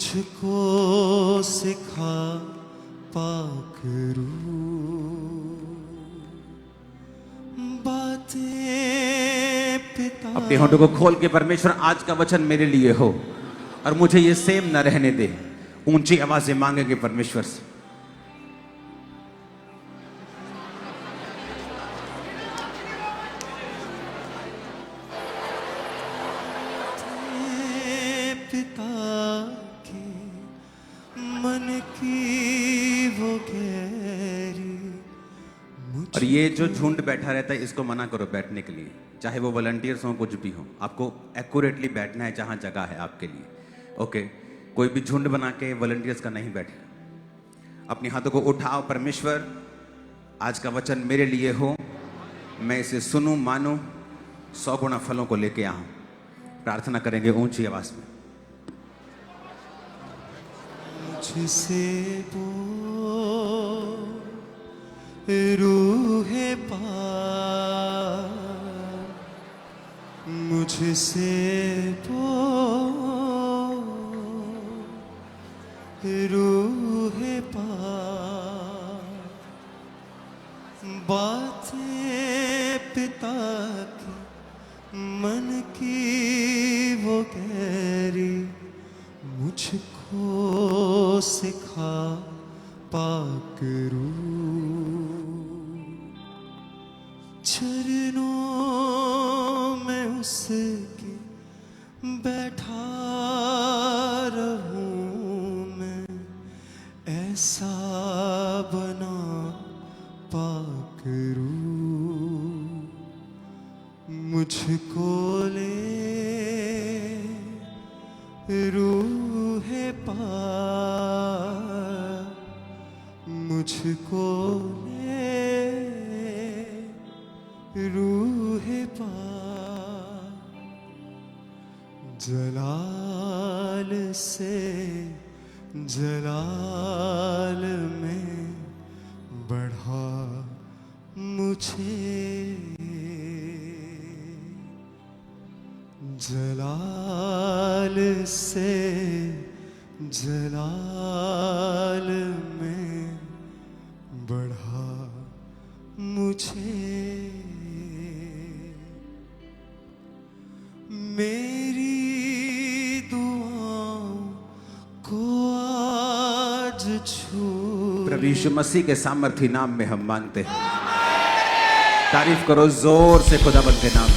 मुझको सिखा पाक रूह बातें पिता। अपने होठों को खोल के परमेश्वर आज का वचन मेरे लिए हो और मुझे ये सेम न रहने दे। ऊंची आवाज से मांगेंगे परमेश्वर से। पिता के मन की वो गहरी। और ये जो झुंड बैठा रहता है इसको मना करो बैठने के लिए, चाहे वो वॉलंटियर्स हो कुछ भी हो। आपको एक्यूरेटली बैठना है जहां जगह है आपके लिए। ओके, कोई भी झुंड बना के वॉलंटियर्स का नहीं बैठे। अपने हाथों को उठाओ। परमेश्वर आज का वचन मेरे लिए हो, मैं इसे सुनूं, मानूं, 100 गुना फलों को लेके आऊं। प्रार्थना करेंगे ऊंची आवाज में। मुझसे बोल रूहे पाक, मुझसे बोल रूहे पाक। बातें पिता की मन की वो गहरी। मुझको सिखा पाक रूह। चरणों में उसके बैठा रहूं मैं, ऐसा बना पाक रूह। मुझको ले रूहे पाक, मुझको ले रूहे पाक। जलाल से जलाल में बढ़ा मुझे, जलाल से जलाल में बढ़ा मुझे। मेरी दुआओं को आज छू। प्रभु यीशु मसीह के सामर्थी नाम में हम मांगते हैं। तारीफ करो जोर से खुदाबंद के नाम।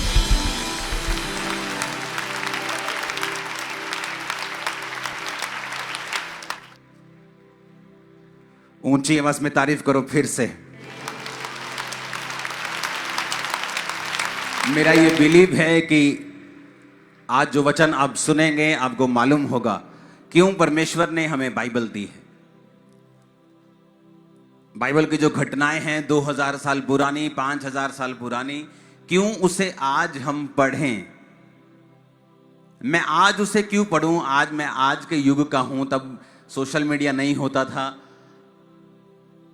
ऊंची आवाज में तारीफ करो फिर से। मेरा ये बिलीव है कि आज जो वचन आप सुनेंगे आपको मालूम होगा क्यों परमेश्वर ने हमें बाइबल दी है। बाइबल की जो घटनाएं हैं 2000 साल पुरानी, 5000 साल पुरानी, क्यों उसे आज हम पढ़ें। मैं आज उसे क्यों पढ़ूं। आज मैं आज के युग का हूं। तब सोशल मीडिया नहीं होता था,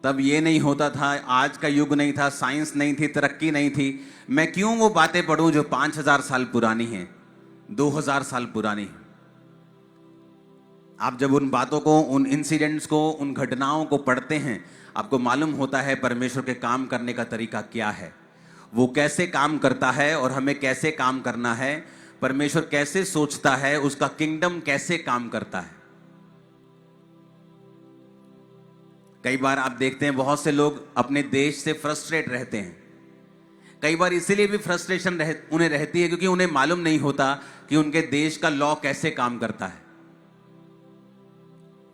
तब ये नहीं होता था, आज का युग नहीं था, साइंस नहीं थी, तरक्की नहीं थी। मैं क्यों वो बातें पढ़ूं जो 5000 साल पुरानी हैं, 2000 साल पुरानी हैं। आप जब उन बातों को, उन इंसिडेंट्स को, उन घटनाओं को पढ़ते हैं, आपको मालूम होता है परमेश्वर के काम करने का तरीका क्या है, वो कैसे काम करता है और हमें कैसे काम करना है, परमेश्वर कैसे सोचता है, उसका किंगडम कैसे काम करता है। कई बार आप देखते हैं बहुत से लोग अपने देश से फ्रस्ट्रेट रहते हैं। कई बार इसीलिए भी फ्रस्ट्रेशन उन्हें रहती है क्योंकि उन्हें मालूम नहीं होता कि उनके देश का लॉ कैसे काम करता है।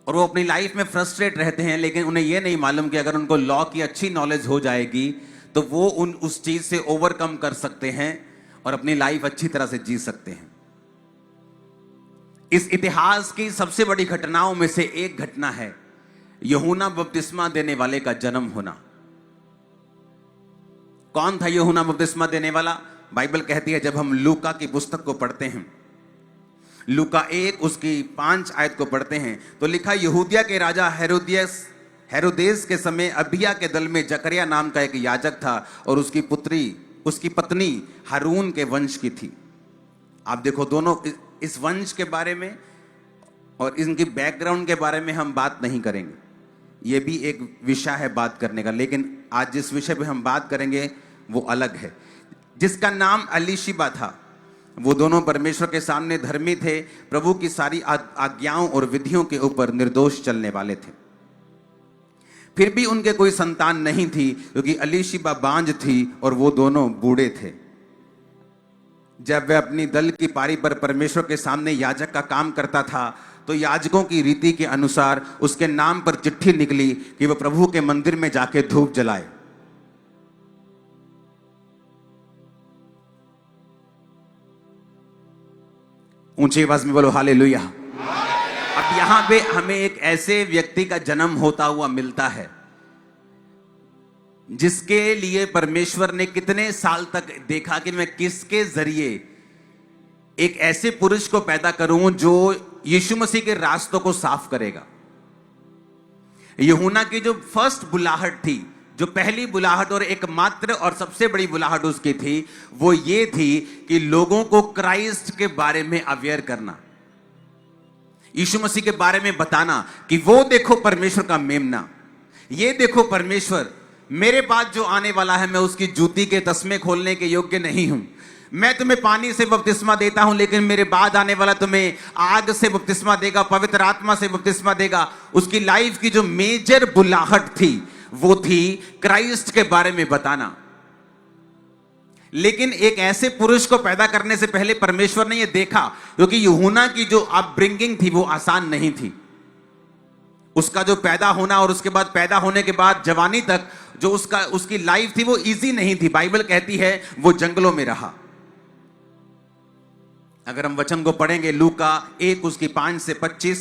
और वो अपनी लाइफ में फ्रस्ट्रेट रहते हैं, लेकिन उन्हें यह नहीं मालूम कि अगर उनको लॉ की अच्छी नॉलेज हो जाएगी तो वो उस चीज से ओवरकम कर सकते हैं और अपनी लाइफ अच्छी तरह से जी सकते हैं। इस इतिहास की सबसे बड़ी घटनाओं में से एक घटना है यूहन्ना बपतिस्मा देने वाले का जन्म होना। कौन था यूहन्ना बपतिस्मा देने वाला? बाइबल कहती है, जब हम लूका की पुस्तक को पढ़ते हैं, लूका 1 उसकी 5 आयत को पढ़ते हैं तो लिखा, यहूदिया के राजा हेरोदेस के समय अबिया के दल में जकरिया नाम का एक याजक था और उसकी पत्नी हारून के वंश की थी। आप देखो, दोनों इस वंश के बारे में और इनकी बैकग्राउंड के बारे में हम बात नहीं करेंगे, ये भी एक विषय है बात करने का, लेकिन आज जिस विषय पे हम बात करेंगे वो अलग है। जिसका नाम अलीशिबा था, वो दोनों परमेश्वर के सामने धर्मी थे, प्रभु की सारी आज्ञाओं और विधियों के ऊपर निर्दोष चलने वाले थे। फिर भी उनके कोई संतान नहीं थी, क्योंकि अलीशिबा बांझ थी और वो दोनों बूढ़े थे। जब वह अपनी दल की पारी पर परमेश्वर के सामने याजक का काम करता था, तो याजकों की रीति के अनुसार उसके नाम पर चिट्ठी निकली कि वह प्रभु के मंदिर में जाके धूप जलाए। ऊंची आवाज में बोलो हालेलुया। अब यहां पे हमें एक ऐसे व्यक्ति का जन्म होता हुआ मिलता है जिसके लिए परमेश्वर ने कितने साल तक देखा कि मैं किसके जरिए एक ऐसे पुरुष को पैदा करूं जो यीशु मसीह के रास्तों को साफ करेगा। यूहन्ना की जो फर्स्ट बुलाहट थी, जो पहली बुलाहट और एकमात्र और सबसे बड़ी बुलाहट उसकी थी, वो ये थी कि लोगों को क्राइस्ट के बारे में अवेयर करना, यीशु मसीह के बारे में बताना कि वो देखो परमेश्वर का मेमना, ये देखो परमेश्वर, मेरे बाद जो आने वाला है मैं उसकी जूती के तस्मे खोलने के योग्य नहीं हूं। मैं तुम्हें पानी से बपतिस्मा देता हूं, लेकिन मेरे बाद आने वाला तुम्हें आग से बपतिस्मा देगा, पवित्र आत्मा से बपतिस्मा देगा। उसकी लाइफ की जो मेजर बुलाहट थी वो थी क्राइस्ट के बारे में बताना। लेकिन एक ऐसे पुरुष को पैदा करने से पहले परमेश्वर ने यह देखा, क्योंकि यूहन्ना की जो अपब्रिंगिंग थी वो आसान नहीं थी। उसका जो पैदा होना और उसके बाद पैदा होने के बाद जवानी तक जो उसकी लाइफ थी वो इजी नहीं थी। बाइबल कहती है वो जंगलों में रहा। अगर हम वचन को पढ़ेंगे, लूका 1 उसकी 5 से 25,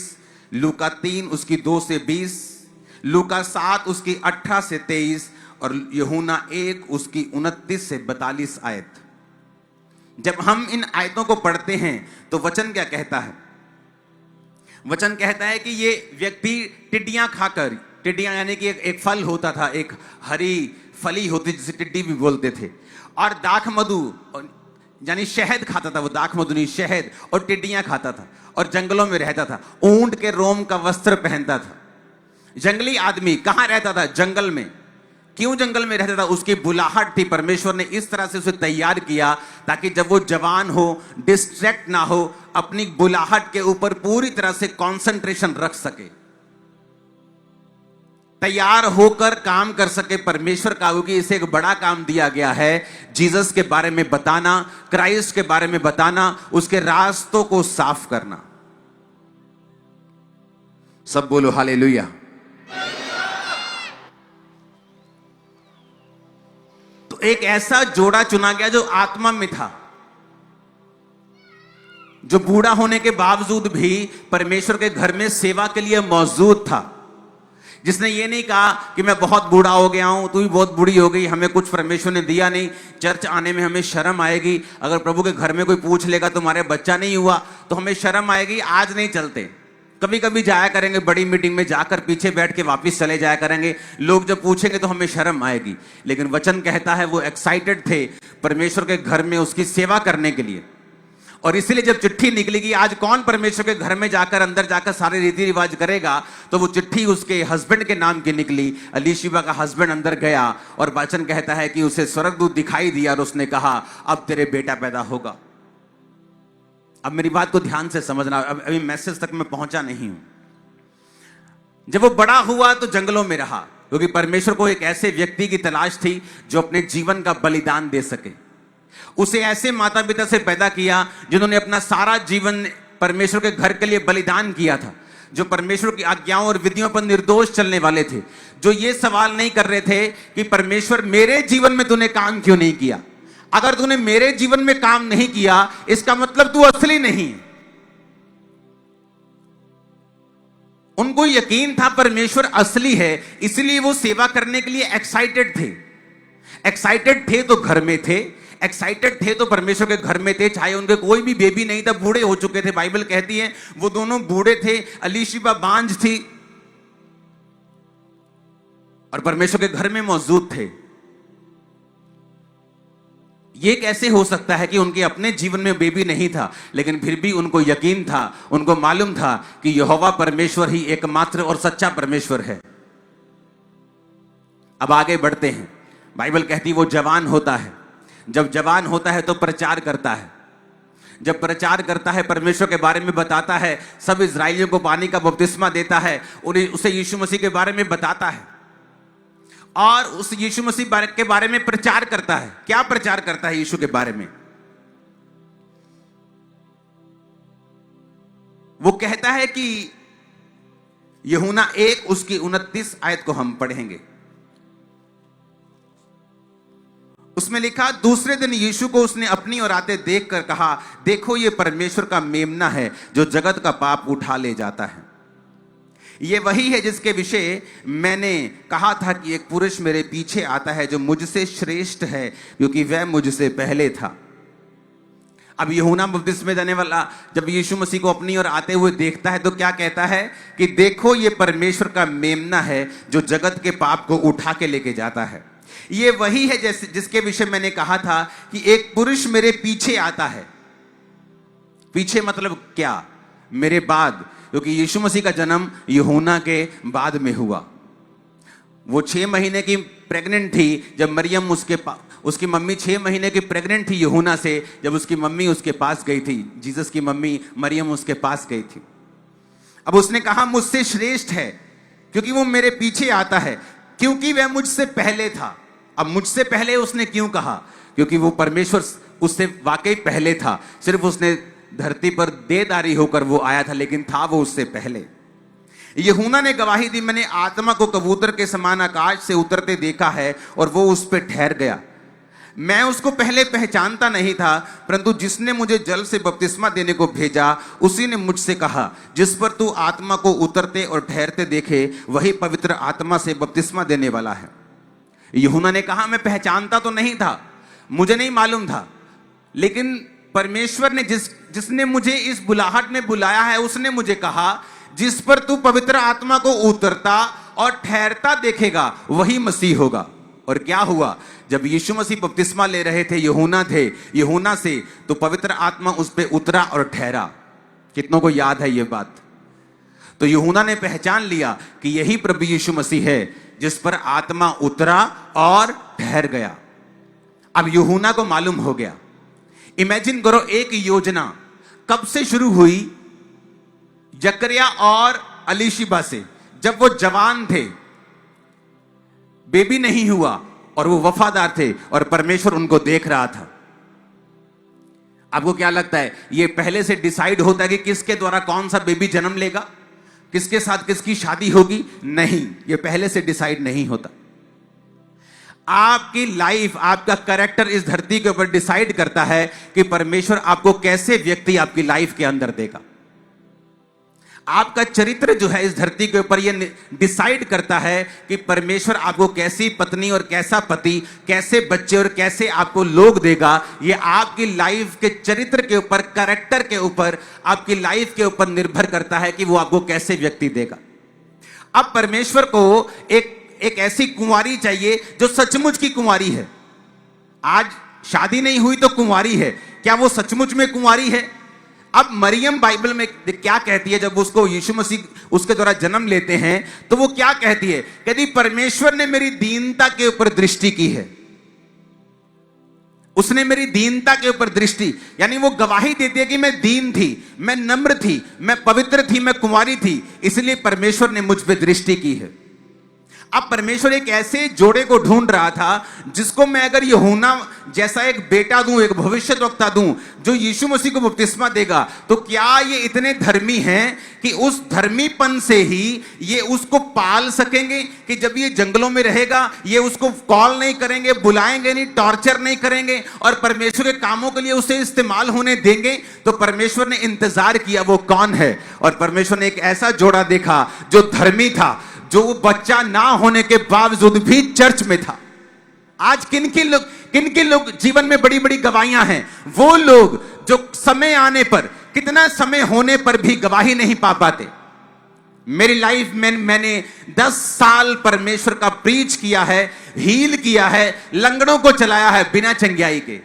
लूका 3 उसकी 2 से 20, लूका 7 उसकी 18 से 23 और यूहन्ना 1 उसकी 29 से 42 आयत। जब हम इन आयतों को पढ़ते हैं तो वचन क्या कहता है? वचन कहता है कि ये व्यक्ति टिड्डियां खाकर, टिड्डियां यानी कि एक फल होता था, एक हरी फली होती जिसे टिड्डी भी बोलते थे, और दाख मधु यानी शहद खाता था। वो दाख मधु नहीं, शहद और टिड्डियां खाता था और जंगलों में रहता था। ऊंट के रोम का वस्त्र पहनता था। जंगली आदमी कहां रहता था? जंगल में। क्यों जंगल में रहता था? उसकी बुलाहट थी। परमेश्वर ने इस तरह से उसे तैयार किया ताकि जब वो जवान हो, डिस्ट्रैक्ट ना हो, अपनी बुलाहट के ऊपर पूरी तरह से कंसंट्रेशन रख सके, तैयार होकर काम कर सके परमेश्वर का। क्योंकि इसे एक बड़ा काम दिया गया है, जीसस के बारे में बताना, क्राइस्ट के बारे में बताना, उसके रास्तों को साफ करना। सब बोलो हालेलुया। तो एक ऐसा जोड़ा चुना गया जो आत्मा में था, जो बूढ़ा होने के बावजूद भी परमेश्वर के घर में सेवा के लिए मौजूद था, जिसने ये नहीं कहा कि मैं बहुत बूढ़ा हो गया हूं, तू भी बहुत बूढ़ी हो गई, हमें कुछ परमेश्वर ने दिया नहीं, चर्च आने में हमें शर्म आएगी, अगर प्रभु के घर में कोई पूछ लेगा तुम्हारे बच्चा नहीं हुआ तो हमें शर्म आएगी, आज नहीं चलते। कभी कभी जाया करेंगे बड़ी मीटिंग में, जाकर पीछे बैठ के वापस चले जाया करेंगे, लोग जब पूछेंगे तो हमें शर्म आएगी। लेकिन वचन कहता है वो एक्साइटेड थे परमेश्वर के घर में उसकी सेवा करने के लिए। और इसलिए जब चिट्ठी निकली कि आज कौन परमेश्वर के घर में जाकर अंदर जाकर सारे रीति रिवाज करेगा, तो वो चिट्ठी उसके हस्बैंड के नाम की निकली। अलीशिबा का हस्बैंड अंदर गया और वचन कहता है कि उसे स्वर्गदूत दिखाई दिया और उसने कहा अब तेरे बेटा पैदा होगा। अब मेरी बात को ध्यान से समझना, अभी मैसेज तक मैं पहुंचा नहीं हूं। जब वो बड़ा हुआ तो जंगलों में रहा, क्योंकि परमेश्वर को एक ऐसे व्यक्ति की तलाश थी जो अपने जीवन का बलिदान दे सके। उसे ऐसे माता पिता से पैदा किया जिन्होंने अपना सारा जीवन परमेश्वर के घर के लिए बलिदान किया था, जो परमेश्वर की आज्ञाओं और विधियों पर निर्दोष चलने वाले थे, जो ये सवाल नहीं कर रहे थे कि परमेश्वर मेरे जीवन में तूने काम क्यों नहीं किया। अगर तूने मेरे जीवन में काम नहीं किया इसका मतलब तू असली नहीं है। उनको यकीन था परमेश्वर असली है, इसलिए वो सेवा करने के लिए एक्साइटेड थे। एक्साइटेड थे तो घर में थे, एक्साइटेड थे तो परमेश्वर के घर में थे, चाहे उनके कोई भी बेबी नहीं था, बूढ़े हो चुके थे। बाइबल कहती है वो दोनों बूढ़े थे, अलीशिबा बांझ थी और परमेश्वर के घर में मौजूद थे। ये कैसे हो सकता है कि उनके अपने जीवन में बेबी नहीं था, लेकिन फिर भी उनको यकीन था, उनको मालूम था कि यहोवा परमेश्वर ही एकमात्र और सच्चा परमेश्वर है। अब आगे बढ़ते हैं। बाइबल कहती वो जवान होता है। जब जवान होता है तो प्रचार करता है। जब प्रचार करता है, परमेश्वर के बारे में बताता है, सब इजराइलियों को पानी का बपतिस्मा देता है, उन्हें उसे यीशु मसीह के बारे में बताता है और उस यीशु मसीह के बारे में प्रचार करता है। क्या प्रचार करता है यीशु के बारे में? वो कहता है कि यूहन्ना 1 उसकी 29 आयत को हम पढ़ेंगे। उसमें लिखा, दूसरे दिन यीशु को उसने अपनी ओर आते देखकर कहा, देखो ये परमेश्वर का मेमना है जो जगत का पाप उठा ले जाता है। ये वही है जिसके विषय मैंने कहा था कि एक पुरुष मेरे पीछे आता है जो मुझसे श्रेष्ठ है, क्योंकि वह मुझसे पहले था। अब यूहन्ना बपतिस्मा देने वाला जब यीशु मसीह को अपनी ओर आते हुए देखता है तो क्या कहता है कि देखो ये परमेश्वर का मेमना है जो जगत के पाप को उठा के लेके जाता है। ये वही है जैसे जिसके विषय मैंने कहा था कि एक पुरुष मेरे पीछे आता है। पीछे मतलब क्या? मेरे बाद, क्योंकि यीशु मसीह का जन्म यूहन्ना के बाद में हुआ। वो 6 महीने की प्रेग्नेंट थी जब मरियम उसकी मम्मी 6 महीने की प्रेग्नेंट थी यूहन्ना से, जब उसकी मम्मी उसके पास गई थी। जीसस की मम्मी मरियम उसके पास गई थी। अब उसने कहा मुझसे श्रेष्ठ है, क्योंकि वो मेरे पीछे आता है, क्योंकि वह मुझसे पहले था। अब मुझसे पहले उसने क्यों कहा? क्योंकि वो परमेश्वर उससे वाकई पहले था। सिर्फ उसने धरती पर देहधारी होकर वो आया था, लेकिन था वो उससे पहले। यूहन्ना ने गवाही दी, मैंने आत्मा को कबूतर के समान आकाश से उतरते देखा है और वो उस पर ठहर गया। मैं उसको पहले पहचानता नहीं था, परंतु जिसने मुझे जल से बपतिस्मा देने को भेजा उसी ने मुझसे कहा, जिस पर तू आत्मा को उतरते और ठहरते देखे वही पवित्र आत्मा से बपतिस्मा देने वाला है। यूहन्ना ने कहा मैं पहचानता तो नहीं था, मुझे नहीं मालूम था, लेकिन परमेश्वर ने जिसने मुझे इस बुलाहट में बुलाया है उसने मुझे कहा, जिस पर तू पवित्र आत्मा को उतरता और ठहरता देखेगा वही मसीह होगा। और क्या हुआ? जब यीशु मसीह बपतिस्मा ले रहे थे, यूहन्ना से, तो पवित्र आत्मा उस पे उतरा और ठहरा। कितनों को याद है ये बात? तो यूहन्ना ने पहचान लिया कि यही प्रभु यीशु मसीह है जिस पर आत्मा उतरा और ठहर गया। अब यूहन्ना को मालूम हो गया। इमेजिन करो, एक योजना कब से शुरू हुई? जकरिया और अलीशिबा से, जब वो जवान थे, बेबी नहीं हुआ और वो वफादार थे और परमेश्वर उनको देख रहा था। आपको क्या लगता है, ये पहले से डिसाइड होता है कि किसके द्वारा कौन सा बेबी जन्म लेगा, किसके साथ किसकी शादी होगी? नहीं, ये पहले से डिसाइड नहीं होता। आपकी लाइफ, आपका कैरेक्टर इस धरती के ऊपर डिसाइड करता है कि परमेश्वर आपको कैसे व्यक्ति आपकी लाइफ के अंदर देगा। आपका चरित्र जो है इस धरती के ऊपर ये डिसाइड करता है कि परमेश्वर आपको कैसी पत्नी और कैसा पति, कैसे बच्चे और कैसे आपको लोग देगा। ये आपकी लाइफ के चरित्र के ऊपर, कैरेक्टर के ऊपर, आपकी लाइफ के ऊपर निर्भर करता है कि वो आपको कैसे व्यक्ति देगा। अब परमेश्वर को एक ऐसी कुंवारी चाहिए जो सचमुच की कुंवारी है। आज शादी नहीं हुई तो कुंवारी है, क्या वो सचमुच में कुंवारी है? अब मरियम बाइबल में क्या कहती है, जब उसको यीशु मसीह उसके द्वारा जन्म लेते हैं तो वो क्या कहती है? कहती परमेश्वर ने मेरी दीनता के ऊपर दृष्टि की है। उसने मेरी दीनता के ऊपर दृष्टि, यानी वो गवाही देती है कि मैं दीन थी, मैं नम्र थी, मैं पवित्र थी, मैं कुंवारी थी, इसलिए परमेश्वर ने मुझ पर दृष्टि की है। अब परमेश्वर एक ऐसे जोड़े को ढूंढ रहा था जिसको मैं अगर यूहन्ना जैसा एक बेटा दूं, एक भविष्यद्वक्ता दूं जो यीशु मसीह को बपतिस्मा देगा, तो क्या ये इतने धर्मी हैं कि उस धर्मीपन से ही ये उसको पाल सकेंगे कि जब ये जंगलों में रहेगा ये उसको कॉल नहीं करेंगे, बुलाएंगे नहीं, टॉर्चर नहीं करेंगे और परमेश्वर के कामों के लिए उसे इस्तेमाल होने देंगे? तो परमेश्वर ने इंतजार किया वो कौन है, और परमेश्वर ने एक ऐसा जोड़ा देखा जो धर्मी था, जो बच्चा ना होने के बावजूद भी चर्च में था। आज किन किन लोग जीवन में बड़ी बड़ी गवाहियां हैं? वो लोग जो समय आने पर, कितना समय होने पर भी गवाही नहीं पा पाते। मेरी लाइफ में मैंने 10 साल परमेश्वर का प्रीच किया है, हील किया है, लंगड़ों को चलाया है बिना चंगियाई के।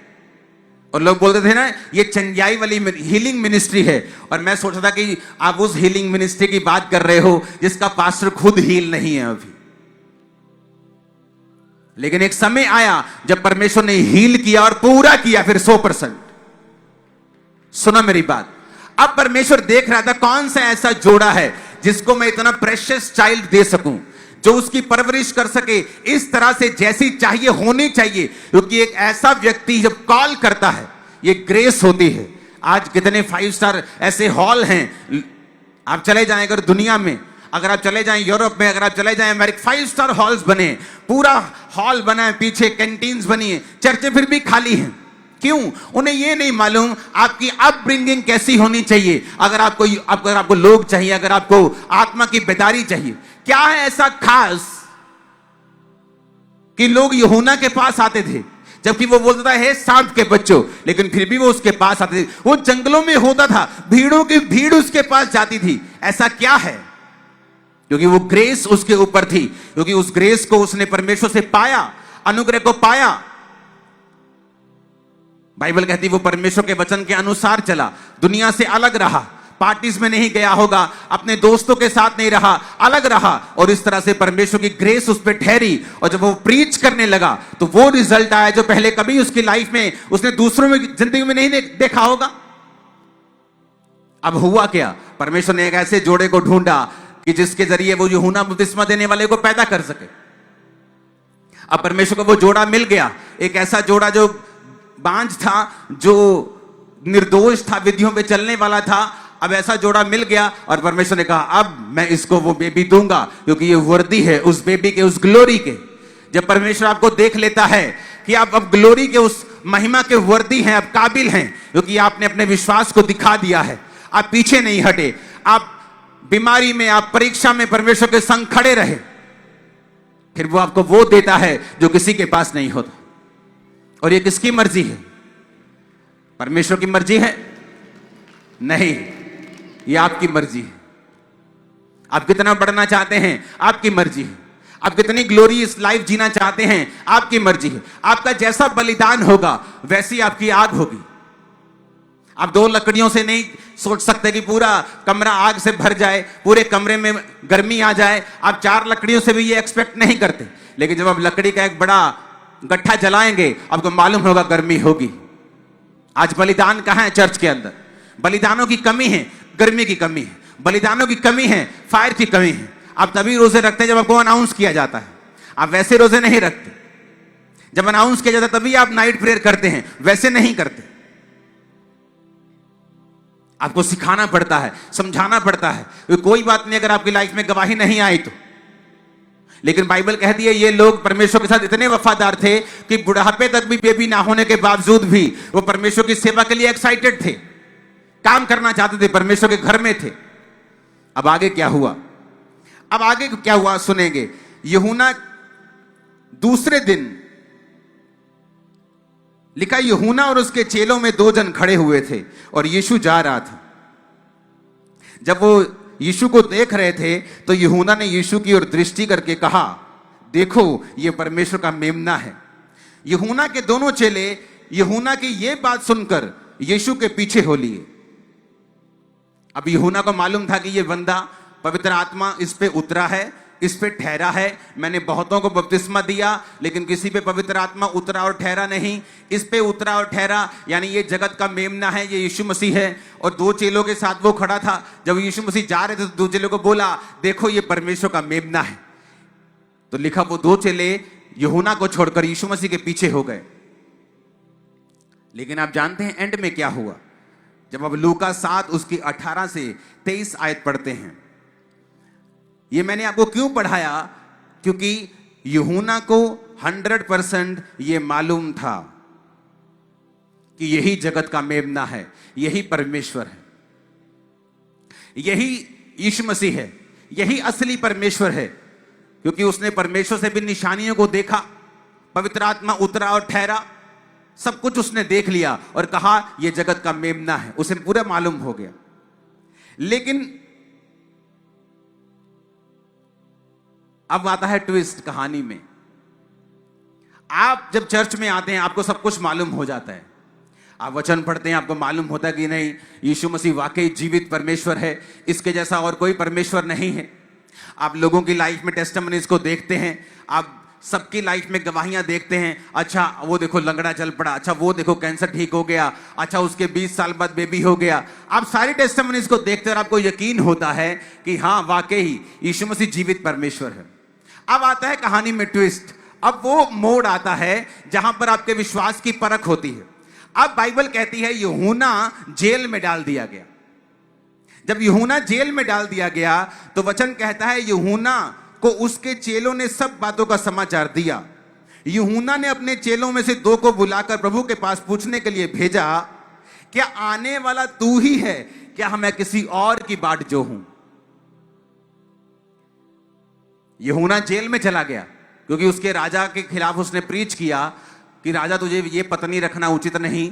और लोग बोलते थे ना ये चंदियाई वाली हीलिंग मिनिस्ट्री है, और मैं सोच रहा था कि आप उस हीलिंग मिनिस्ट्री की बात कर रहे हो जिसका पास्टर खुद हील नहीं है अभी। लेकिन एक समय आया जब परमेश्वर ने हील किया और पूरा किया, फिर 100%। सुना मेरी बात। अब परमेश्वर देख रहा था कौन सा ऐसा जोड़ा है जिसको मैं इतना प्रेशियस चाइल्ड दे सकूं, जो उसकी परवरिश कर सके इस तरह से जैसी चाहिए होनी चाहिए। क्योंकि एक ऐसा व्यक्ति जब कॉल करता है, ये ग्रेस होती है। आज कितने 5 स्टार ऐसे हॉल हैं, आप चले जाएं अगर दुनिया में, अगर आप चले जाएं यूरोप में, अगर आप चले जाएं अमेरिका, 5 स्टार हॉल्स बने, पूरा हॉल बना है, पीछे कैंटीन्स बनी है, चर्चें फिर भी खाली हैं। क्यों? उन्हें ये नहीं मालूम आपकी अपब्रिंगिंग कैसी होनी चाहिए। अगर आपको लोग चाहिए, अगर आपको आत्मा की बेदारी चाहिए, क्या है ऐसा खास कि लोग यूहन्ना के पास आते थे, जबकि वो बोलता था हे सांप के बच्चों, लेकिन फिर भी वो उसके पास आते थे। वो जंगलों में होता था, भीड़ों की भीड़ उसके पास जाती थी। ऐसा क्या है? क्योंकि वो ग्रेस उसके ऊपर थी, क्योंकि उस ग्रेस को उसने परमेश्वर से पाया, अनुग्रह को पाया। बाइबल कहती वो परमेश्वर के वचन के अनुसार चला, दुनिया से अलग रहा, पार्टीज में नहीं गया होगा, अपने दोस्तों के साथ नहीं रहा, अलग रहा, और इस तरह से परमेश्वर की ग्रेस उस पर ठहरी। और जब वो प्रीच करने लगा तो वो रिजल्ट आया जो पहले कभी उसकी लाइफ में उसने दूसरों में जिंदगी में नहीं देखा होगा। अब हुआ क्या? परमेश्वर ने एक ऐसे जोड़े को ढूंढा कि जिसके जरिए वो यूहन्ना बपतिस्मा देने वाले को पैदा कर सके। अब परमेश्वर को वो जोड़ा मिल गया, एक ऐसा जोड़ा जो बांझ था, जो निर्दोष था, विधियों पे चलने वाला था। अब ऐसा जोड़ा मिल गया और परमेश्वर ने कहा अब मैं इसको वो बेबी दूंगा, क्योंकि ये वर्दी है उस बेबी के, उस ग्लोरी के। जब परमेश्वर आपको देख लेता है कि आप अब ग्लोरी के, उस महिमा के वर्दी हैं, आप काबिल हैं, क्योंकि आपने अपने विश्वास को दिखा दिया है, आप पीछे नहीं हटे, आप बीमारी में, आप परीक्षा में परमेश्वर के संग खड़े रहे, फिर वो आपको वो देता है जो किसी के पास नहीं होता। और ये किसकी मर्जी है? परमेश्वर की मर्जी है? नहीं, ये आपकी मर्जी है। आप कितना बढ़ना चाहते हैं, आपकी मर्जी है। आप कितनी ग्लोरियस लाइफ जीना चाहते हैं, आपकी मर्जी है। आपका जैसा बलिदान होगा वैसी आपकी आग होगी। आप 2 लकड़ियों से नहीं सोच सकते कि पूरा कमरा आग से भर जाए, पूरे कमरे में गर्मी आ जाए। आप 4 लकड़ियों से भी ये एक्सपेक्ट नहीं करते, लेकिन जब आप लकड़ी का एक बड़ा गट्ठा जलाएंगे आपको मालूम होगा गर्मी होगी। आज बलिदान कहां है? चर्च के अंदर बलिदानों की कमी है, गर्मी की कमी है, बलिदानों की कमी है, फायर की कमी है। आप तभी रोजे रखते हैं जब आपको अनाउंस किया जाता है, आप वैसे रोजे नहीं रखते। जब अनाउंस किया जाता है तभी आप नाइट प्रेयर करते हैं, वैसे नहीं करते। आपको सिखाना पड़ता है, समझाना पड़ता है। कोई बात नहीं अगर आपकी लाइफ में गवाही नहीं आई तो, लेकिन बाइबल कहती है ये लोग परमेश्वर के साथ इतने वफादार थे कि बुढ़ापे तक भी बेबी ना होने के बावजूद भी वो परमेश्वर की सेवा के लिए एक्साइटेड थे, काम करना चाहते थे, परमेश्वर के घर में थे। अब आगे क्या हुआ? अब आगे क्या हुआ सुनेंगे। यूहन्ना दूसरे दिन, लिखा यूहन्ना और उसके चेलों में 2 जन खड़े हुए थे और यीशु जा रहा था। जब वो यीशु को देख रहे थे तो यूहन्ना ने यीशु की ओर दृष्टि करके कहा देखो ये परमेश्वर का मेमना है। यूहन्ना के दोनों चेले यूहन्ना की ये बात सुनकर यीशु के पीछे हो लिए। अब यूहन्ना को मालूम था कि ये बंदा, पवित्र आत्मा इस पे उतरा है, इस पे ठहरा है। मैंने बहुतों को बपतिस्मा दिया लेकिन किसी पे पवित्र आत्मा उतरा और ठहरा नहीं, इस पे उतरा और ठहरा, यानी ये जगत का मेमना है, ये यीशु मसीह है। और 2 चेलों के साथ वो खड़ा था। जब यीशु मसीह जा रहे थे तो 2 चेलों को बोला देखो ये परमेश्वर का मेमना है। तो लिखा वो 2 चेले यूहन्ना को छोड़कर यीशु मसीह के पीछे हो गए। लेकिन आप जानते हैं एंड में क्या हुआ? जब आप लूका 7 उसकी 18 से 23 आयत पढ़ते हैं। ये मैंने आपको क्यों पढ़ाया? क्योंकि यूहन्ना को 100% ये मालूम था कि यही जगत का मेमना है, यही परमेश्वर है, यही यीशु मसीह है, यही असली परमेश्वर है। क्योंकि उसने परमेश्वर से भी निशानियों को देखा, पवित्र आत्मा उतरा और ठहरा, सब कुछ उसने देख लिया और कहा यह जगत का मेमना है, उसे पूरा मालूम हो गया। लेकिन अब आता है ट्विस्ट कहानी में। आप जब चर्च में आते हैं आपको सब कुछ मालूम हो जाता है, आप वचन पढ़ते हैं, आपको मालूम होता है कि नहीं, यीशु मसीह वाकई जीवित परमेश्वर है, इसके जैसा और कोई परमेश्वर नहीं है। आप लोगों की लाइफ में टेस्टिमनीज को देखते हैं, आप सबकी लाइफ में गवाहियां देखते हैं। अच्छा वो देखो लंगड़ा चल पड़ा, अच्छा वो देखो कैंसर ठीक हो गया, अच्छा उसके 20 साल बाद बेबी हो गया। आप सारी टेस्टिमनीज को देखते हैं और आपको यकीन होता है कि हाँ वाकई यीशु मसीह जीवित परमेश्वर है। अब आता है कहानी में ट्विस्ट, अब वो मोड़ आता है जहां पर आपके विश्वास की परख होती है। अब बाइबल कहती है यूहन्ना जेल में डाल दिया गया। जब यूहन्ना जेल में डाल दिया गया तो वचन कहता है यूहन्ना को उसके चेलों ने सब बातों का समाचार दिया। यूहन्ना ने अपने चेलों में से 2 को बुलाकर प्रभु के पास पूछने के लिए भेजा, क्या आने वाला तू ही है, क्या मैं किसी और की बाट जो हूं? यूहन्ना जेल में चला गया क्योंकि उसके राजा के खिलाफ उसने प्रीच किया कि राजा तुझे ये पत्नी रखना उचित नहीं।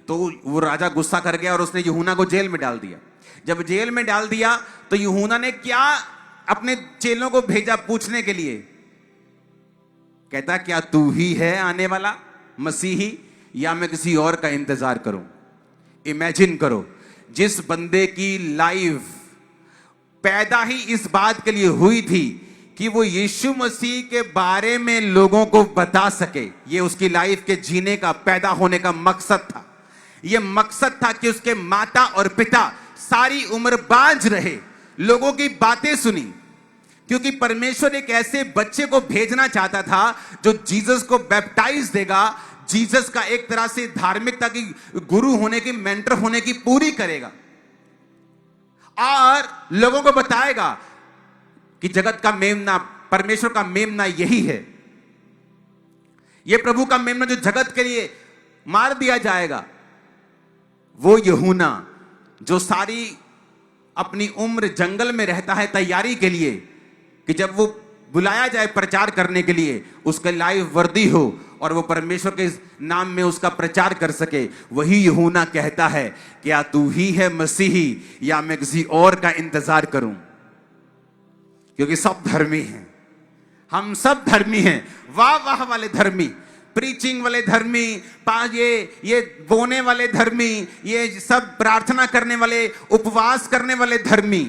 तो वो राजा गुस्सा कर गया और उसने यूहन्ना को जेल में डाल दिया। जब जेल में डाल दिया तो यूहन्ना ने क्या अपने चेलों को भेजा पूछने के लिए, कहता क्या तू ही है आने वाला मसीही या मैं किसी और का इंतजार करूं? इमेजिन करो, जिस बंदे की लाइफ पैदा ही इस बात के लिए हुई थी कि वो यीशु मसीह के बारे में लोगों को बता सके, ये उसकी लाइफ के जीने का, पैदा होने का मकसद था। ये मकसद था कि उसके माता और पिता सारी उम्र बांझ रहे, लोगों की बातें सुनी, क्योंकि परमेश्वर एक ऐसे बच्चे को भेजना चाहता था जो जीसस को बैप्टाइज देगा, जीसस का एक तरह से धार्मिकता की गुरु होने की, मेंटर होने की पूरी करेगा और लोगों को बताएगा कि जगत का मेमना, परमेश्वर का मेमना यही है, यह प्रभु का मेमना जो जगत के लिए मार दिया जाएगा। वो यूहन्ना जो सारी अपनी उम्र जंगल में रहता है तैयारी के लिए कि जब वो बुलाया जाए प्रचार करने के लिए उसके लाइफ वर्दी हो और वो परमेश्वर के नाम में उसका प्रचार कर सके, वही यूहन्ना कहता है क्या तू ही है मसीही या मैं किसी और का इंतजार करूं? क्योंकि सब धर्मी हैं, हम सब धर्मी हैं, वाह वाह वाले धर्मी, प्रीचिंग वाले धर्मी, ये बोने वाले धर्मी, ये सब प्रार्थना करने वाले, उपवास करने वाले धर्मी,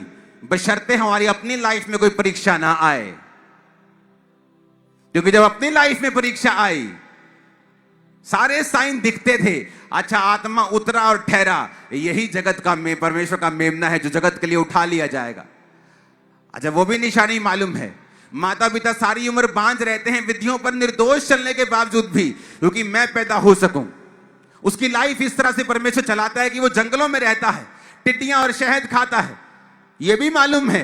बशर्ते हमारी अपनी लाइफ में कोई परीक्षा ना आए। क्योंकि जब अपनी लाइफ में परीक्षा आई सारे साइन दिखते थे, अच्छा आत्मा उतरा और ठहरा, यही जगत का परमेश्वर का मेमना है जो जगत के लिए उठा लिया जाएगा। अच्छा वो भी निशानी मालूम है, माता पिता सारी उम्र बांझ रहते हैं विधियों पर निर्दोष चलने के बावजूद भी, क्योंकि मैं पैदा हो सकूं। उसकी लाइफ इस तरह से परमेश्वर चलाता है कि वो जंगलों में रहता है, टिड्डियां और शहद खाता है। यह भी मालूम है,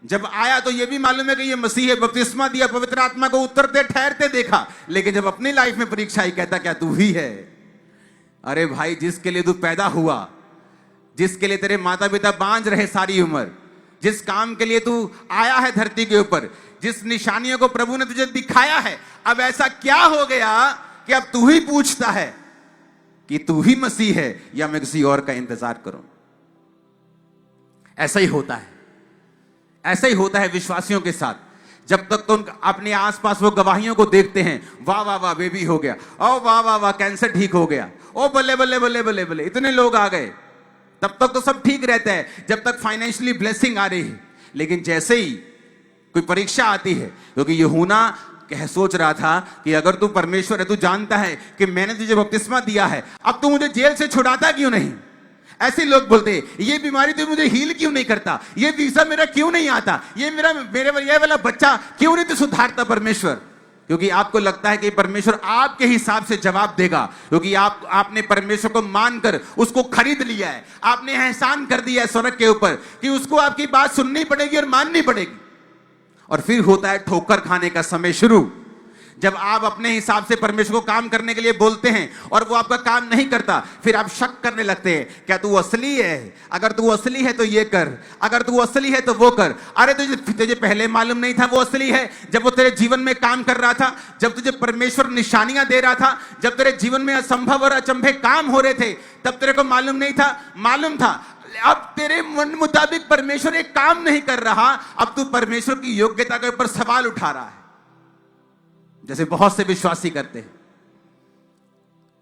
जब आया तो यह भी मालूम है कि यह मसीह है, बपतिस्मा दिया, पवित्र आत्मा को उतरते ठहरते देखा, लेकिन जब अपनी लाइफ में परीक्षा आई कहता क्या तू ही है? अरे भाई, जिसके लिए तू पैदा हुआ, जिसके लिए तेरे माता पिता बांझ रहे सारी उम्र, जिस काम के लिए तू आया है धरती के ऊपर, जिस निशानियों को प्रभु ने तुझे दिखाया है, अब ऐसा क्या हो गया कि अब तू ही पूछता है कि तू ही मसीह है या मैं किसी और का इंतजार करूं? ऐसा ही होता है, ऐसा ही होता है विश्वासियों के साथ। जब तक तो अपने आसपास वो गवाहियों को देखते हैं, वाह वाह वाह बेबी हो गया, ओ वाह वाह वाह कैंसर ठीक हो गया, ओ बल्ले बल्ले बल्ले बल्ले बल्ले इतने लोग आ गए, तब तक तो सब ठीक रहता है, जब तक फाइनेंशियली ब्लेसिंग आ रही है। लेकिन जैसे ही कोई परीक्षा आती है, क्योंकि यूहन्ना सोच रहा था कि अगर तू परमेश्वर है, तू जानता है कि मैंने तुझे बपतिस्मा दिया है, अब तू मुझे जेल से छुड़ाता क्यों नहीं? ऐसे लोग बोलते ये बीमारी तो मुझे हील क्यों नहीं करता, ये वीजा मेरा क्यों नहीं आता, ये वाला बच्चा क्यों नहीं तो सुधारता परमेश्वर? क्योंकि आपको लगता है कि परमेश्वर आपके हिसाब से जवाब देगा, क्योंकि आपने परमेश्वर को मानकर उसको खरीद लिया है, आपने एहसान कर दिया है स्वर्ग के ऊपर कि उसको आपकी बात सुननी पड़ेगी और माननी पड़ेगी। और फिर होता है ठोकर खाने का समय शुरू, जब आप अपने हिसाब से परमेश्वर को काम करने के लिए बोलते हैं और वो आपका काम नहीं करता, फिर आप शक करने लगते हैं, क्या तू असली है? अगर तू असली है तो ये कर, अगर तू असली है तो वो कर। अरे तुझे पहले मालूम नहीं था वो असली है? जब वो तेरे जीवन में काम कर रहा था, जब तुझे परमेश्वर निशानियां दे रहा था, जब तेरे जीवन में असंभव और अचंभे काम हो रहे थे, तब तेरे को मालूम नहीं था? मालूम था। अब तेरे मन मुताबिक परमेश्वर एक काम नहीं कर रहा, अब तू परमेश्वर की योग्यता के ऊपर सवाल उठा रहा है, जैसे बहुत से विश्वासी करते हैं।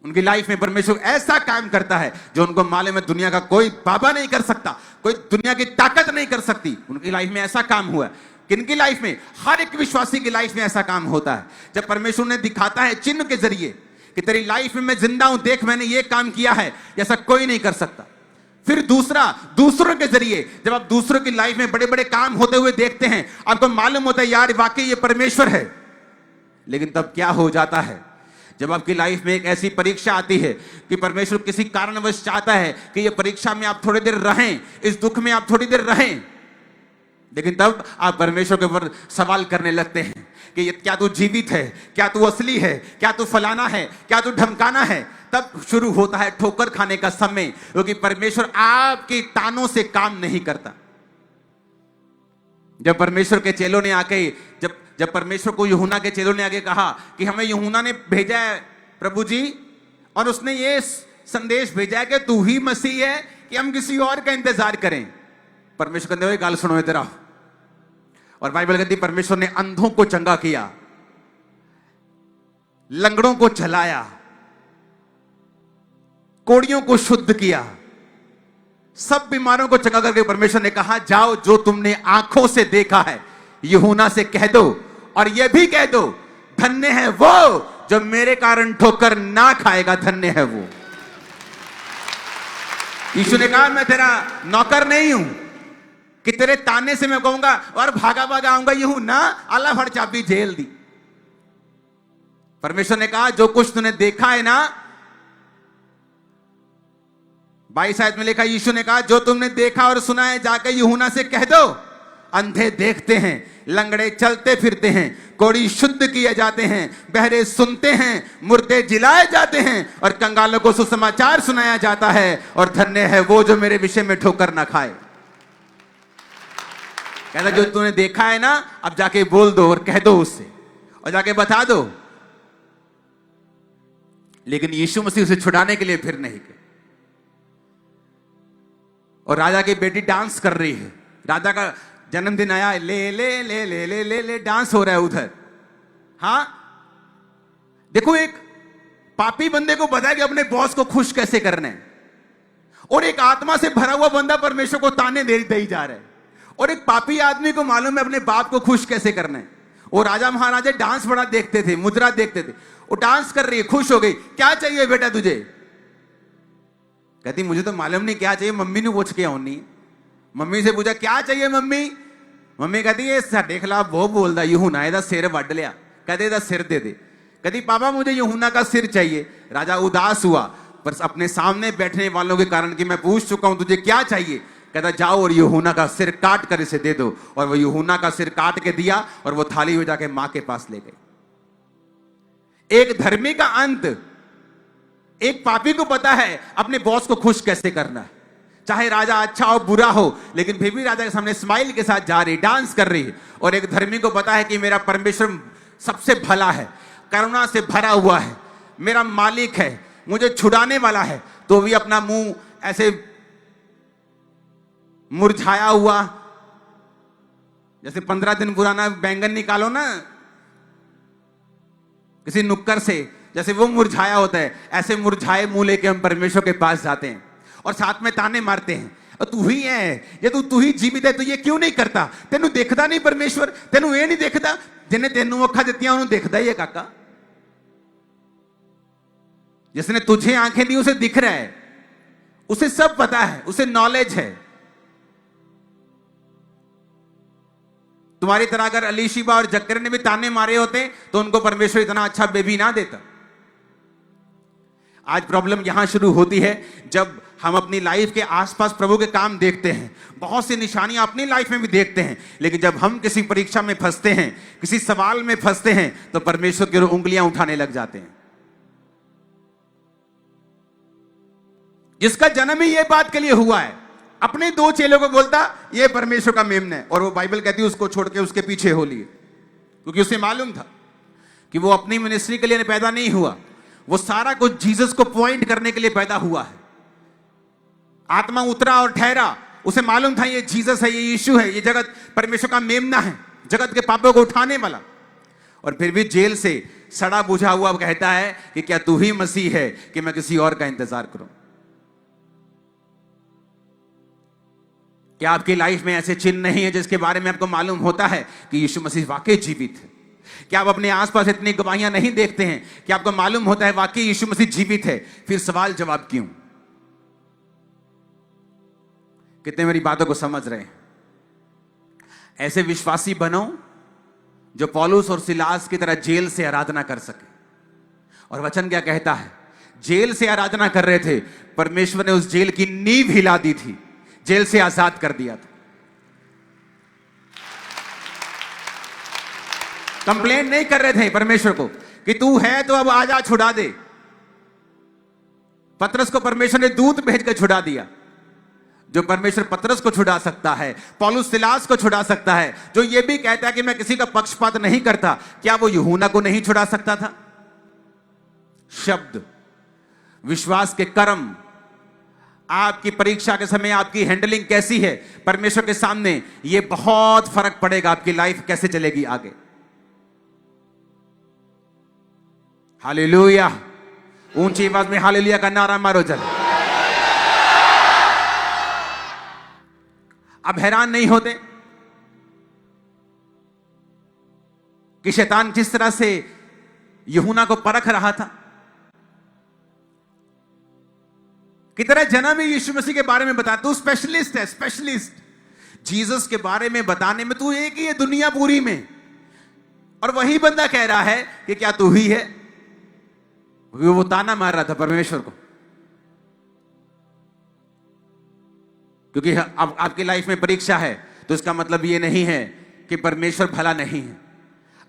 उनकी लाइफ में परमेश्वर ऐसा काम करता है जो उनको मालूम है दुनिया का कोई बाबा नहीं कर सकता, कोई दुनिया की ताकत नहीं कर सकती। उनकी लाइफ में ऐसा काम हुआ। किनकी लाइफ में? हर एक विश्वासी की लाइफ में ऐसा काम होता है। जब परमेश्वर ने दिखाता है चिन्ह के जरिए कि तेरी लाइफ में मैं जिंदा हूं, देख मैंने ये काम किया है, जैसा कोई नहीं कर सकता। फिर दूसरा, दूसरों के जरिए जब आप दूसरों की लाइफ में बड़े बड़े काम होते हुए देखते हैं, आपको मालूम होता है यार वाकई ये परमेश्वर है। लेकिन तब क्या हो जाता है जब आपकी लाइफ में एक ऐसी परीक्षा आती है कि परमेश्वर किसी कारणवश चाहता है कि ये परीक्षा में आप थोड़ी देर रहें, इस दुख में आप थोड़ी देर रहें, लेकिन तब आप परमेश्वर के ऊपर सवाल करने लगते हैं कि ये क्या तू जीवित है, क्या तू असली है, क्या तू फलाना है, क्या तू ढमकाना है। तब शुरू होता है ठोकर खाने का समय, क्योंकि परमेश्वर आपकी तानों से काम नहीं करता। जब परमेश्वर के चेलों ने आके जब परमेश्वर को यूहन्ना के चेलों ने आगे कहा कि हमें यूहन्ना ने भेजा है प्रभु जी, और उसने ये संदेश भेजा है कि तू ही मसीह है कि हम किसी और का इंतजार करें। परमेश्वर कहते हुए गाल सुनो इधर आओ। और बाइबल कहती परमेश्वर ने अंधों को चंगा किया, लंगड़ों को चलाया, कोड़ियों को शुद्ध किया, सब बीमारों को चंगा करके परमेश्वर ने कहा जाओ जो तुमने आंखों से देखा है यूहन्ना से कह दो, और यह भी कह दो धन्य है वो जो मेरे कारण ठोकर ना खाएगा, धन्य है वो। यीशु ने कहा मैं तेरा नौकर नहीं हूं कि तेरे ताने से मैं कहूंगा और भागा भागा आऊंगा। यूहन्ना अल्लाह भर चाबी जेल दी। परमेश्वर ने कहा जो कुछ तूने देखा है ना, 22 आयत में लिखा, यीशु ने कहा जो तुमने देखा और सुना है जाकर यूहन्ना से कह दो। अंधे देखते हैं, लंगड़े चलते फिरते हैं, कोढ़ी शुद्ध किए जाते हैं, बहरे सुनते हैं, मुर्दे जिलाए जाते हैं और कंगालों को सुसमाचार सुनाया जाता है, और धन्य है वो जो मेरे विषय में ठोकर ना खाए। कहता जो तूने देखा है ना, अब जाके बोल दो और कह दो उससे, और जाके बता दो। लेकिन यीशु मसीह उसे छुड़ाने के लिए फिर नहीं गए। और राजा की बेटी डांस कर रही है, राजा का जन्मदिन आया, ले ले ले ले ले ले ले डांस हो रहा है उधर। हाँ देखो, एक पापी बंदे को पता है कि अपने बॉस को खुश कैसे करना है, और एक आत्मा से भरा हुआ बंदा परमेश्वर को ताने दे ही जा रहा है, और एक पापी आदमी को मालूम है अपने बाप को खुश कैसे करना है। वो राजा महाराजा डांस बड़ा देखते थे, मुद्रा देखते थे। वो डांस कर रही है, खुश हो गई। क्या चाहिए बेटा तुझे? कहती मुझे तो मालूम नहीं क्या चाहिए, मम्मी ने पूछ के आनी। मम्मी से पूछा क्या चाहिए मम्मी? मम्मी कहती है साडे खिलाफ वो बोलता यूहन्ना ਇਹਦਾ सिर वड लिया, कहते ਇਹਦਾ सिर दे दे। कहती पापा मुझे यूहन्ना का सिर चाहिए। राजा उदास हुआ, पर अपने सामने बैठने वालों के कारण कि मैं पूछ चुका हूं तुझे क्या चाहिए, कहता जाओ और यूहन्ना का सिर काट कर इसे दे दो। और वो यूहन्ना का सिर काट के दिया, और वो थाली में जाके मां के पास ले गई। एक धर्मी का अंत, एक पापी को पता है अपने बॉस को खुश कैसे करना है, चाहे राजा अच्छा हो बुरा हो, लेकिन फिर भी राजा के सामने स्माइल के साथ जा रही, डांस कर रही है। और एक धर्मी को पता है कि मेरा परमेश्वर सबसे भला है, करुणा से भरा हुआ है, मेरा मालिक है, मुझे छुड़ाने वाला है, तो भी अपना मुंह ऐसे मुरझाया हुआ, जैसे 15 दिन पुराना बैंगन निकालो ना किसी नुक्कर से, जैसे वो मुरझाया होता है, ऐसे मुरझाए मुंह लेके हम परमेश्वर के पास जाते हैं और साथ में ताने मारते हैं, तू ही है, ये तू ही जीवित है, तो ये क्यों नहीं करता? तेनू देखदा नहीं परमेश्वर? तेनू ये नहीं देखदा जिन्हें तेनू अखा दित्तियां उन्होंने देखदा ही है काका। जिसने तुझे आंखें दी उसे दिख रहा है, उसे सब पता है, उसे नॉलेज है। तुम्हारी तरह अगर अलीशिबा और जक्कर ने भी ताने मारे होते तो उनको परमेश्वर इतना अच्छा बेबी ना देता। आज प्रॉब्लम यहां शुरू होती है जब हम अपनी लाइफ के आसपास प्रभु के काम देखते हैं, बहुत सी निशानियां अपनी लाइफ में भी देखते हैं, लेकिन जब हम किसी परीक्षा में फंसते हैं, किसी सवाल में फंसते हैं, तो परमेश्वर की ओर उंगलियां उठाने लग जाते हैं। जिसका जन्म ही ये बात के लिए हुआ है, अपने 2 चेलों को बोलता ये परमेश्वर का मेमना है, और वो बाइबल कहती है उसको छोड़ के उसके पीछे हो लिए, क्योंकि उसे मालूम था कि वो अपनी मिनिस्ट्री के लिए पैदा नहीं हुआ, वो सारा कुछ जीसस को पॉइंट करने के लिए पैदा हुआ है। आत्मा उतरा और ठहरा, उसे मालूम था ये जीसस है, ये यीशु है, ये जगत परमेश्वर का मेमना है, जगत के पापों को उठाने वाला। और फिर भी जेल से सड़ा बुझा हुआ कहता है कि क्या तू ही मसीह है कि मैं किसी और का इंतजार करूं? क्या आपकी लाइफ में ऐसे चिन्ह नहीं है जिसके बारे में आपको मालूम होता है कि यीशु मसीह वाकई जीवित है? क्या आप अपने आसपास इतनी गवाहियां नहीं देखते हैं कि आपको मालूम होता है वाकई यीशु मसीह जीवित है? फिर सवाल जवाब क्यों? कितने मेरी बातों को समझ रहे हैं? ऐसे विश्वासी बनो जो पौलुस और सिलास की तरह जेल से आराधना कर सके। और वचन क्या कहता है? जेल से आराधना कर रहे थे, परमेश्वर ने उस जेल की नींव हिला दी थी, जेल से आजाद कर दिया था। कंप्लेंट नहीं कर रहे थे परमेश्वर को कि तू है तो अब आजा छुड़ा दे। पतरस को परमेश्वर ने दूत भेजकर छुड़ा दिया। जो परमेश्वर पतरस को छुड़ा सकता है, पौलुस सिलास को छुड़ा सकता है, जो ये भी कहता है कि मैं किसी का पक्षपात नहीं करता, क्या वो यूहन्ना को नहीं छुड़ा सकता था? शब्द, विश्वास के कर्म, आपकी परीक्षा के समय आपकी हैंडलिंग कैसी है परमेश्वर के सामने, यह बहुत फर्क पड़ेगा आपकी लाइफ कैसे चलेगी आगे। हालेलुया! ऊंची आवाज में हालेलुया का नारा मारो जल्दी। अब हैरान नहीं होते कि शैतान जिस तरह से यूहन्ना को परख रहा था, कितना जन्म है यीशु मसीह के बारे में बता, तू स्पेशलिस्ट है, स्पेशलिस्ट जीसस के बारे में बताने में तू एक ही है दुनिया पूरी में। और वही बंदा कह रहा है कि क्या तू ही है? वो ताना मार रहा था परमेश्वर को, क्योंकि अब आपकी लाइफ में परीक्षा है तो इसका मतलब ये नहीं है कि परमेश्वर भला नहीं है।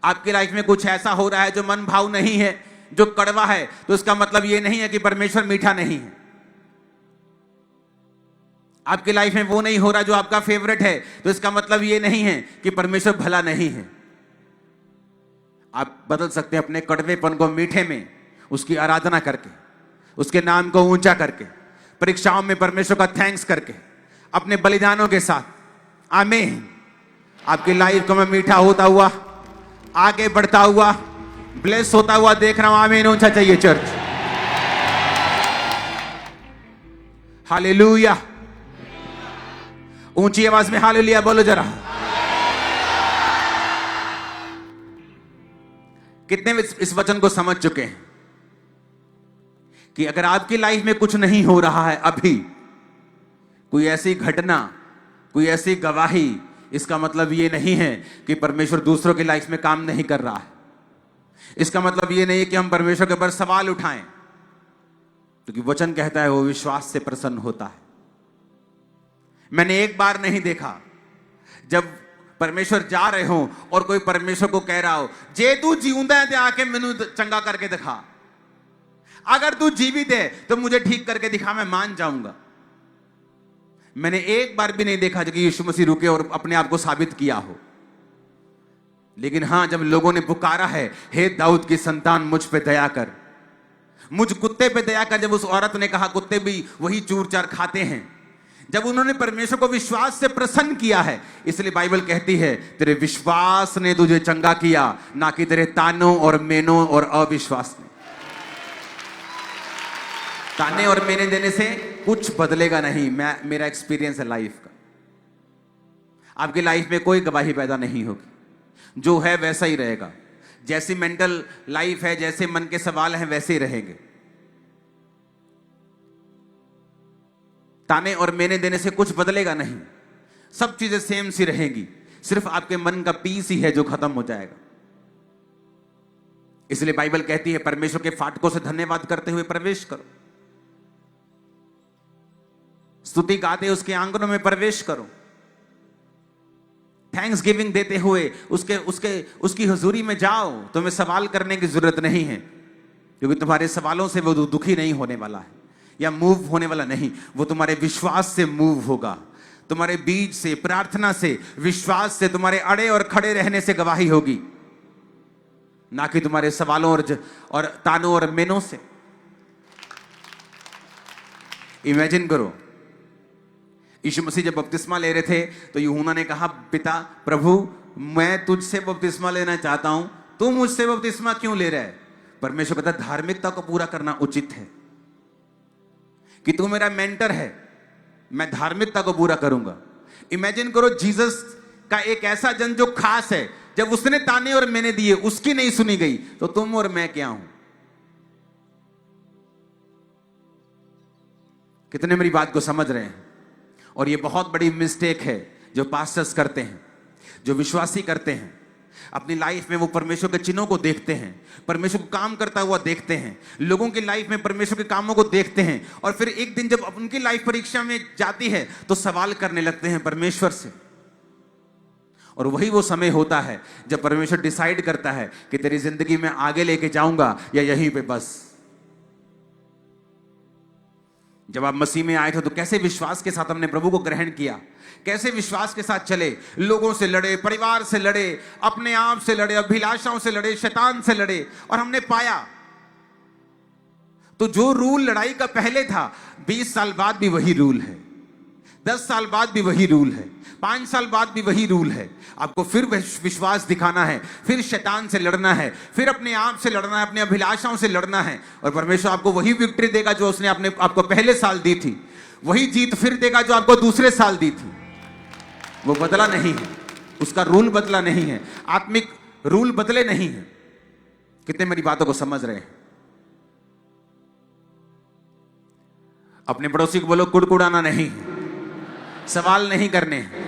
आपकी लाइफ में कुछ ऐसा हो रहा है जो मन भाव नहीं है, जो कड़वा है, तो इसका मतलब ये नहीं है कि परमेश्वर मीठा नहीं है। आपकी लाइफ में वो नहीं हो रहा जो आपका फेवरेट है, तो इसका मतलब ये नहीं है कि परमेश्वर भला नहीं है। आप बदल सकते हैं अपने कड़वेपन को मीठे में, उसकी आराधना करके, उसके नाम को ऊंचा करके, परीक्षाओं में परमेश्वर का थैंक्स करके, अपने बलिदानों के साथ। आमीन। आपकी लाइफ को मैं मीठा होता हुआ, आगे बढ़ता हुआ, ब्लेस होता हुआ देख रहा हूं। आमीन ऊंचा चाहिए चर्च। हालेलुया! ऊंची आवाज में हालेलुया बोलो जरा। कितने इस वचन को समझ चुके हैं कि अगर आपकी लाइफ में कुछ नहीं हो रहा है अभी, कोई ऐसी घटना, कोई ऐसी गवाही, इसका मतलब यह नहीं है कि परमेश्वर दूसरों की लाइफ में काम नहीं कर रहा है। इसका मतलब यह नहीं है कि हम परमेश्वर के ऊपर सवाल उठाएं, क्योंकि वचन कहता है वो विश्वास से प्रसन्न होता है। मैंने एक बार नहीं देखा जब परमेश्वर जा रहे हो और कोई परमेश्वर को कह रहा हो, जे तू जीवंदा है तो आके मैनू चंगा करके दिखा, अगर तू जीवित है तो मुझे ठीक करके दिखा, मैं मान जाऊंगा। मैंने एक बार भी नहीं देखा कि यीशु मसीह रुके और अपने आप को साबित किया हो। लेकिन हां, जब लोगों ने पुकारा है, हे दाऊद की संतान मुझ पे दया कर, मुझ कुत्ते पे दया कर, जब उस औरत ने कहा कुत्ते भी वही चूर चार खाते हैं, जब उन्होंने परमेश्वर को विश्वास से प्रसन्न किया है, इसलिए बाइबल कहती है तेरे विश्वास ने तुझे चंगा किया, ना कि तेरे तानों और मेनों और अविश्वास ने। ताने और मेने देने से कुछ बदलेगा नहीं। मेरा एक्सपीरियंस है लाइफ का। आपकी लाइफ में कोई गवाही पैदा नहीं होगी, जो है वैसा ही रहेगा। जैसी मेंटल लाइफ है, जैसे मन के सवाल हैं, वैसे ही रहेंगे। ताने और मेने देने से कुछ बदलेगा नहीं, सब चीजें सेम सी रहेंगी। सिर्फ आपके मन का पीस ही है जो खत्म हो जाएगा। इसलिए बाइबल कहती है परमेश्वर के फाटकों से धन्यवाद करते हुए प्रवेश करो, स्तुति गाते उसके आंगनों में प्रवेश करो, थैंक्स गिविंग देते हुए उसकी हुजूरी में जाओ। तुम्हें सवाल करने की जरूरत नहीं है, क्योंकि तुम्हारे सवालों से वो दुखी नहीं होने वाला है या मूव होने वाला नहीं। वो तुम्हारे विश्वास से मूव होगा, तुम्हारे बीज से, प्रार्थना से, विश्वास से, तुम्हारे अड़े और खड़े रहने से गवाही होगी, ना कि तुम्हारे सवालों और तानों और मेनों से। इमेजिन करो, यीशु मसीह जब बपतिस्मा ले रहे थे तो यूहन्ना ने कहा, पिता प्रभु मैं तुझसे बपतिस्मा लेना चाहता हूं, तू मुझसे बपतिस्मा क्यों ले रहा है? परमेश्वर कहता है धार्मिकता को पूरा करना उचित है कि तू मेरा मेंटर है, मैं धार्मिकता को पूरा करूंगा। इमेजिन करो जीसस का एक ऐसा जन जो खास है, जब उसने ताने और मैंने दिए उसकी नहीं सुनी गई, तो तुम और मैं क्या हूं? कितने मेरी बात को समझ रहे हैं? और ये बहुत बड़ी मिस्टेक है जो पास्टर्स करते हैं, जो विश्वासी करते हैं। अपनी लाइफ में वो परमेश्वर के चिन्हों को देखते हैं, परमेश्वर को काम करता हुआ देखते हैं, लोगों की लाइफ में परमेश्वर के कामों को देखते हैं, और फिर एक दिन जब उनकी लाइफ परीक्षा में जाती है तो सवाल करने लगते हैं परमेश्वर से। और वही वो समय होता है जब परमेश्वर डिसाइड करता है कि तेरी जिंदगी में आगे लेके जाऊंगा या यहीं पे बस। जब आप मसीह में आए थे तो कैसे विश्वास के साथ हमने प्रभु को ग्रहण किया, कैसे विश्वास के साथ चले, लोगों से लड़े, परिवार से लड़े, अपने आप से लड़े, अभिलाषाओं से लड़े, शैतान से लड़े, और हमने पाया। तो जो रूल लड़ाई का पहले था, 20 साल बाद भी वही रूल है, 10 साल बाद भी वही रूल है, 5 साल बाद भी वही रूल है। आपको फिर विश्वास दिखाना है, फिर शैतान से लड़ना है, फिर अपने आप से लड़ना है, अपने अभिलाषाओं से लड़ना है, और परमेश्वर आपको वही विक्ट्री देगा जो उसने आपको पहले साल दी थी, वही जीत फिर देगा जो आपको दूसरे साल दी थी। वो बदला नहीं है, उसका रूल बदला नहीं है, आत्मिक रूल बदले नहीं है। कितने मेरी बातों को समझ रहे हैं? अपने पड़ोसी को बोलो कुड़कुड़ाना नहीं है, सवाल नहीं करने हैं,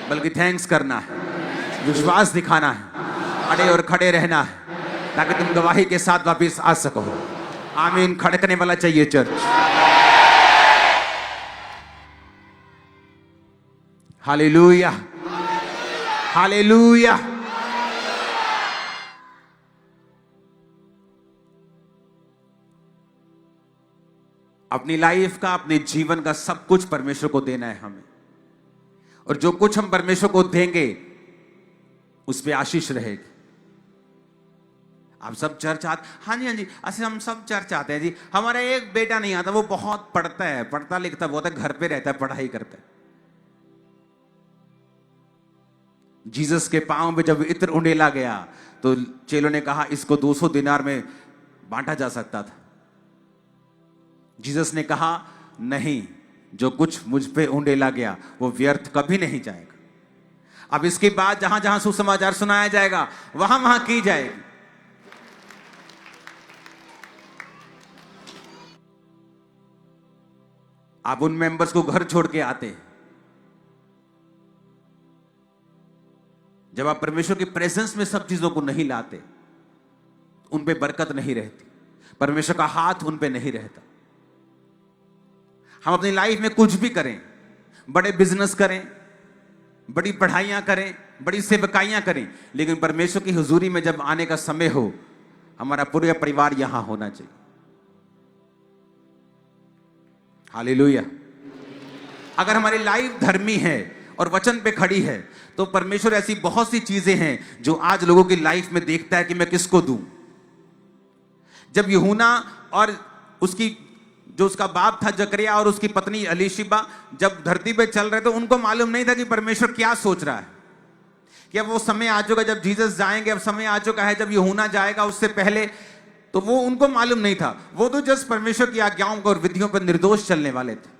बल्कि थैंक्स करना है, विश्वास दिखाना है, अड़े और खड़े रहना है, ताकि तुम गवाही के साथ वापस आ सको। आमीन। खड़कने वाला चाहिए चर्च। Hallelujah, hallelujah. अपनी लाइफ का, अपने जीवन का सब कुछ परमेश्वर को देना है हमें, और जो कुछ हम परमेश्वर को देंगे उस पे आशीष रहेगी। आप सब चर्च आते? हाँ जी, हाँ जी, ऐसे हम सब चर्च आते हैं जी। हमारा एक बेटा नहीं आता, वो बहुत पढ़ता है, पढ़ता लिखता बहुत है, घर पे रहता है, पढ़ाई करता है। जीसस के पांव पे जब इत्र उंडेला गया तो चेलों ने कहा इसको 200 दिनार में बांटा जा सकता था। जीसस ने कहा नहीं, जो कुछ मुझ पे उंडेला गया वो व्यर्थ कभी नहीं जाएगा। अब इसके बाद जहां जहां सुसमाचार सुनाया जाएगा वहां वहां की जाएगी। आप उन मेंबर्स को घर छोड़ के आते हैं, जब आप परमेश्वर की प्रेजेंस में सब चीजों को नहीं लाते, उन पे बरकत नहीं रहती, परमेश्वर का हाथ उन पे नहीं रहता। हम अपनी लाइफ में कुछ भी करें, बड़े बिजनेस करें, बड़ी पढ़ाइयां करें, बड़ी सेवकाइयां करें, लेकिन परमेश्वर की हुजूरी में जब आने का समय हो, हमारा पूरा परिवार यहां होना चाहिए। हालेलुया। अगर हमारी लाइफ धर्मी है और वचन पे खड़ी है, तो परमेश्वर ऐसी बहुत सी चीजें हैं जो आज लोगों की लाइफ में देखता है कि मैं किसको दूं। जब यूहन्ना और उसकी जो उसका बाप था जकरिया और उसकी पत्नी एलीशिबा जब धरती पे चल रहे थे, उनको मालूम नहीं था कि परमेश्वर क्या सोच रहा है, कि अब वो समय आ चुका जब जीसस जाएंगे, अब समय आ चुका है जब यूहन्ना जाएगा, उससे पहले तो वो उनको मालूम नहीं था। वो तो जस्ट परमेश्वर की आज्ञाओं को और विधियों पर निर्दोष चलने वाले थे।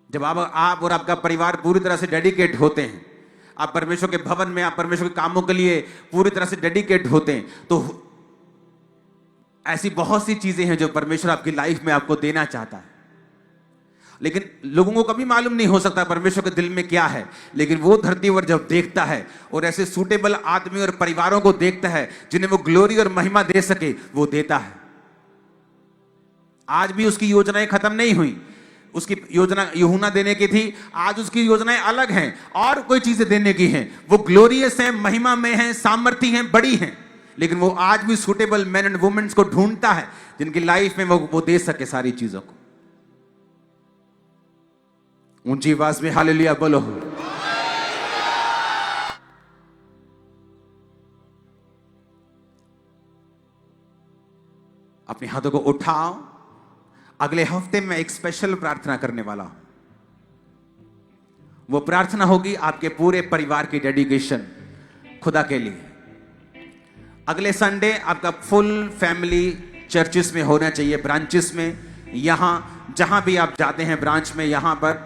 जब आप और आपका परिवार पूरी तरह से डेडिकेट होते हैं, आप परमेश्वर के भवन में, आप परमेश्वर के कामों के लिए पूरी तरह से डेडिकेट होते हैं, तो ऐसी बहुत सी चीजें हैं जो परमेश्वर आपकी लाइफ में आपको देना चाहता है। लेकिन लोगों को कभी मालूम नहीं हो सकता परमेश्वर के दिल में क्या है, लेकिन वो धरती पर जब देखता है और ऐसे सूटेबल आदमी और परिवारों को देखता है जिन्हें वो ग्लोरी और महिमा दे सके, वो देता है। आज भी उसकी योजनाएं खत्म नहीं हुई। उसकी योजना यूहन्ना देने की थी, आज उसकी योजनाएं अलग हैं और कोई चीजें देने की हैं। वो ग्लोरियस हैं, महिमा में हैं, सामर्थी हैं, बड़ी हैं, लेकिन वो आज भी सूटेबल मैन एंड वुमेन्स को ढूंढता है जिनकी लाइफ में वो दे सके सारी चीजों को। ऊंची आवाज में हालेलुया बोलो। अपने हाथों को उठाओ। अगले हफ्ते में एक स्पेशल प्रार्थना करने वाला हूं। वो प्रार्थना होगी आपके पूरे परिवार की डेडिकेशन, खुदा के लिए। अगले संडे आपका फुल फैमिली चर्चिस में होना चाहिए, ब्रांचेस में। यहां जहां भी आप जाते हैं ब्रांच में, यहां पर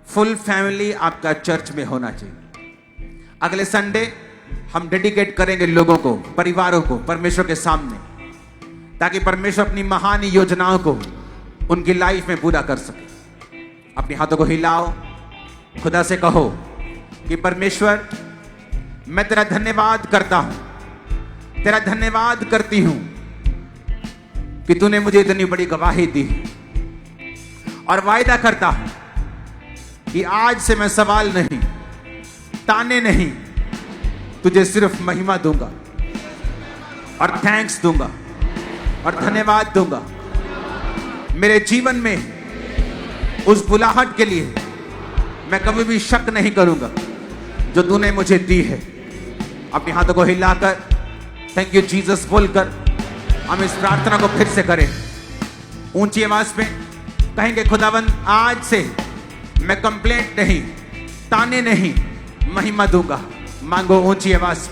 फुल फैमिली आपका चर्च में होना चाहिए। अगले संडे हम डेडिकेट करेंगे लोगों को, परिवारों को परमेश्वर के सामने, ताकि परमेश्वर अपनी महान योजनाओं को उनकी लाइफ में पूरा कर सके। अपने हाथों को हिलाओ, खुदा से कहो कि परमेश्वर मैं तेरा धन्यवाद करता हूं, तेरा धन्यवाद करती हूं कि तूने मुझे इतनी बड़ी गवाही दी, और वायदा करता हूं कि आज से मैं सवाल नहीं, ताने नहीं, तुझे सिर्फ महिमा दूंगा और थैंक्स दूंगा और धन्यवाद दूंगा। मेरे जीवन में उस बुलाहट के लिए मैं कभी भी शक नहीं करूंगा जो तूने मुझे दी है। अपने हाथों को हिलाकर थैंक यू जीसस बोलकर हम इस प्रार्थना को फिर से करें। ऊंची आवाज में कहेंगे, खुदावन आज से मैं कंप्लेंट नहीं, ताने नहीं, महिमा दूंगा। मांगो ऊंची आवाज।